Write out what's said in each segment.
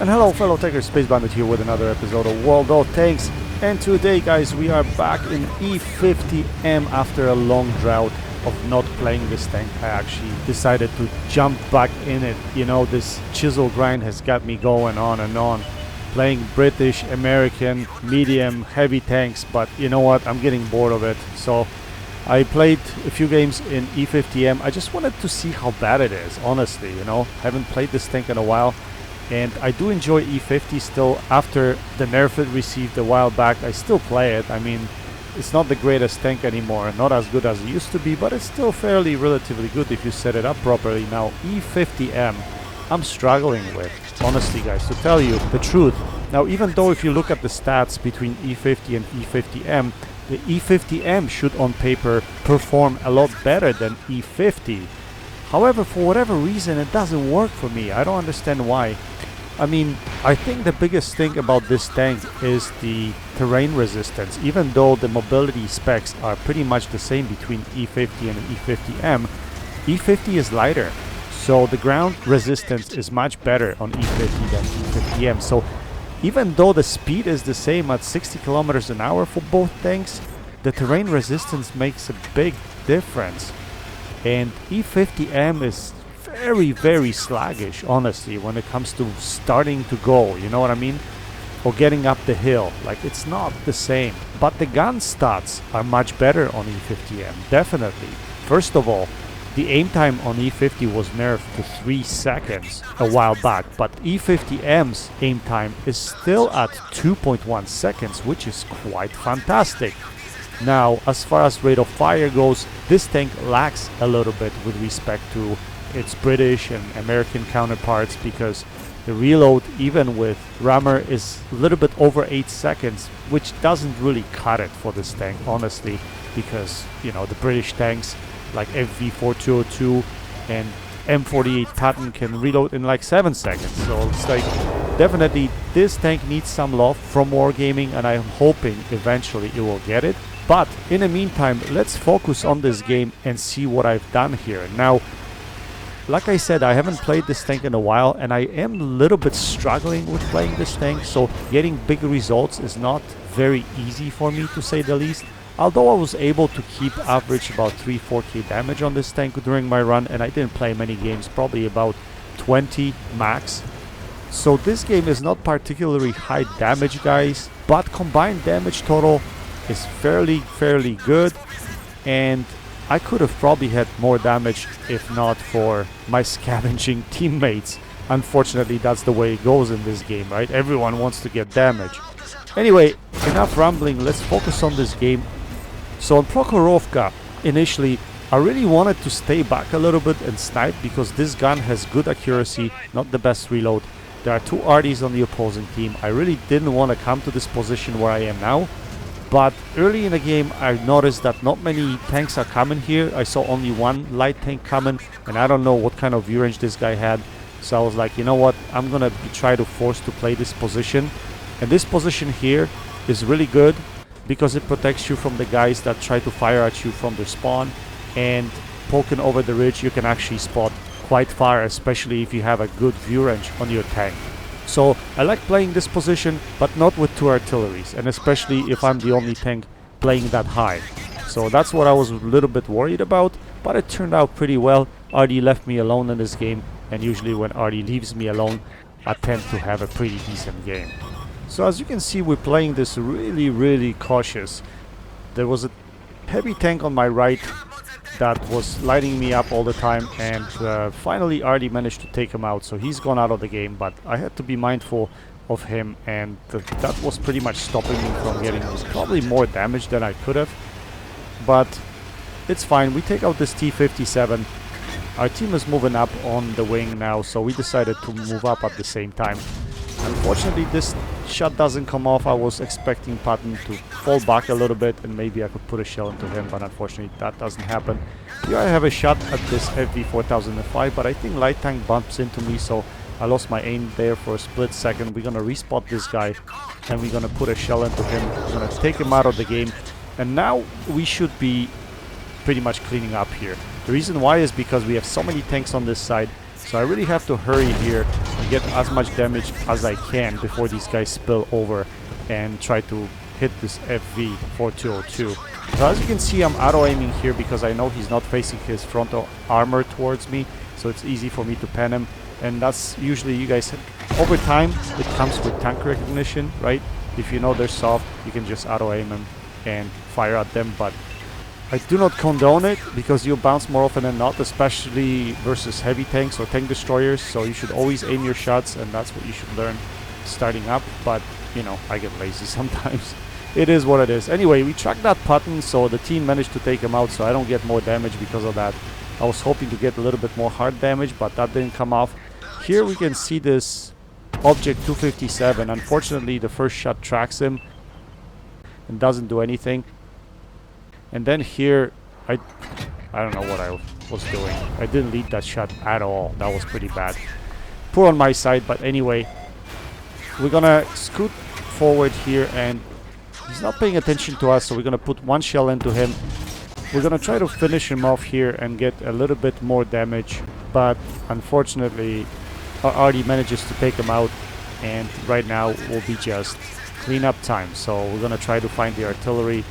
And hello fellow takers, Space Bandit here with another episode of World of Tanks. And today guys, we are back in E50M after a long drought of not playing this tank. I actually decided to jump back in it. You know, this chisel grind has got me going on and on. Playing British, American, medium, heavy tanks, but you know what, I'm getting bored of it. So I played a few games in E50M. I just wanted to see how bad it is, honestly, you know. Haven't played this tank in a while. And I do enjoy E50 still. After the nerf it received a while back, I still play it. I mean, it's not the greatest tank anymore, not as good as it used to be, but it's still fairly relatively good if you set it up properly. Now, E50M, I'm struggling with, honestly guys, to tell you the truth. Now, even though if you look at the stats between E50 and E50M, the E50M should on paper perform a lot better than E50. However, for whatever reason, it doesn't work for me. I don't understand why. I mean, I think the biggest thing about this tank is the terrain resistance. Even though the mobility specs are pretty much the same between E50 and E50M, E50 is lighter. So the ground resistance is much better on E50 than E50M. So even though the speed is the same at 60 kilometers an hour for both tanks, the terrain resistance makes a big difference. And E50M is very sluggish, honestly, when it comes to starting to go, you know what I mean? Or getting up the hill. Like, it's not the same. But the gun stats are much better on E50M, definitely. First of all, the aim time on E50 was nerfed to 3 seconds a while back, but E50M's aim time is still at 2.1 seconds, which is quite fantastic. Now, as far as rate of fire goes, this tank lacks a little bit with respect to its British and American counterparts, because the reload, even with rammer, is a little bit over 8 seconds, which doesn't really cut it for this tank, honestly, because, you know, the British tanks like FV4202 and M48 Patton can reload in like 7 seconds. So it's like, definitely this tank needs some love from Wargaming, and I'm hoping eventually it will get it. But in the meantime, let's focus on this game and see what I've done here. Now, like I said, I haven't played this tank in a while, and I am a little bit struggling with playing this tank, so getting big results is not very easy for me, to say the least. Although I was able to keep average about 3-4k damage on this tank during my run, and I didn't play many games, probably about 20 max. So this game is not particularly high damage, guys, but combined damage total is fairly good, and I could have probably had more damage if not for my scavenging teammates. Unfortunately, that's the way it goes in this game, right? Everyone wants to get damage. Anyway, enough rambling, let's focus on this game. So on Prokhorovka, initially, I really wanted to stay back a little bit and snipe, because this gun has good accuracy, not the best reload. There are 2 RDs on the opposing team. I really didn't want to come to this position where I am now. But early in the game, I noticed that not many tanks are coming here. I saw only one light tank coming, and I don't know what kind of view range this guy had. So I was like, you know what, I'm gonna try to force to play this position. And this position here is really good, because it protects you from the guys that try to fire at you from the spawn. And poking over the ridge, you can actually spot quite far, especially if you have a good view range on your tank. So I like playing this position, but not with 2 artilleries, and especially if I'm the only tank playing that high. So that's what I was a little bit worried about, but it turned out pretty well. RD left me alone in this game, and usually when RD leaves me alone, I tend to have a pretty decent game. So as you can see, we're playing this really cautious. There was a heavy tank on my right that was lighting me up all the time, and finally RD managed to take him out, so he's gone out of the game. But I had to be mindful of him, and that was pretty much stopping me from getting probably more damage than I could have. But it's fine, we take out this T-57. Our team is moving up on the wing now, so we decided to move up at the same time. Unfortunately, this shot doesn't come off. I was expecting Patton to fall back a little bit, and maybe I could put a shell into him, but unfortunately that doesn't happen. Here I have a shot at this FV4005, but I think light tank bumps into me, so I lost my aim there for a split second. We're gonna respot this guy, and we're gonna put a shell into him. We're gonna take him out of the game, and now we should be pretty much cleaning up here. The reason why is because we have so many tanks on this side, So I really have to hurry here and get as much damage as I can before these guys spill over and try to hit this FV 4202. So as you can see, I'm auto-aiming here because I know he's not facing his frontal armor towards me, so it's easy for me to pen him. And that's usually, you guys, over time, it comes with tank recognition, right? If you know they're soft, you can just auto-aim them and fire at them, but I do not condone it because you'll bounce more often than not, especially versus heavy tanks or tank destroyers. So you should always aim your shots, and that's what you should learn starting up. But, you know, I get lazy sometimes. It is what it is. Anyway, we tracked that Patton, so the team managed to take him out, so I don't get more damage because of that. I was hoping to get a little bit more hard damage, but that didn't come off. Here we can see this Object 257. Unfortunately, the first shot tracks him and doesn't do anything. And then here, I don't know what I was doing. I didn't lead that shot at all. That was pretty bad. Poor on my side, but anyway, we're gonna scoot forward here, and he's not paying attention to us, so we're gonna put one shell into him. We're gonna try to finish him off here and get a little bit more damage, but unfortunately, our arty manages to take him out, and right now will be just cleanup time. So we're gonna try to find the artillery,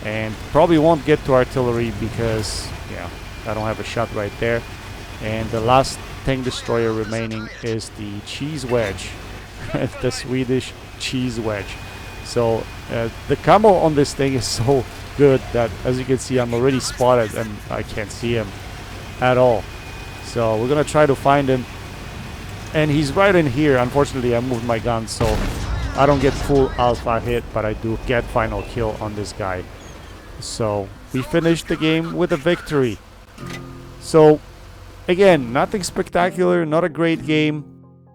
and probably won't get to artillery because, yeah, I don't have a shot right there. And the last tank destroyer remaining is the cheese wedge, the Swedish cheese wedge. So the camo on this thing is so good that, as you can see, I'm already spotted and I can't see him at all. So we're gonna try to find him, and he's right in here. Unfortunately, I moved my gun, so I don't get full alpha hit, but I do get final kill on this guy. So we finished the game with a victory. So again, nothing spectacular, not a great game,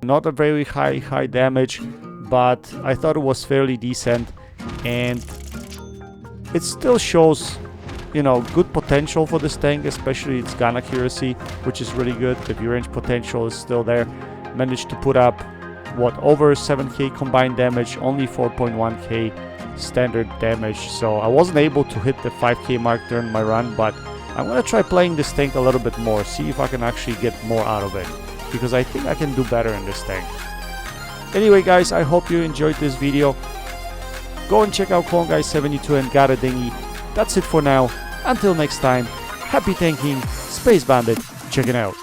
not a very high damage, but I thought it was fairly decent, and it still shows, you know, good potential for this tank, especially its gun accuracy, which is really good. The view range potential is still there. Managed to put up, what, over 7k combined damage, only 4.1k standard damage. So I wasn't able to hit the 5k mark during my run, but I'm gonna try playing this tank a little bit more, see if I can actually get more out of it, because I think I can do better in this tank. Anyway guys, I hope you enjoyed this video. Go and check out Clone72 and Got a Dinghy. That's it for now. Until next time, happy tanking, Space Bandit, checking out.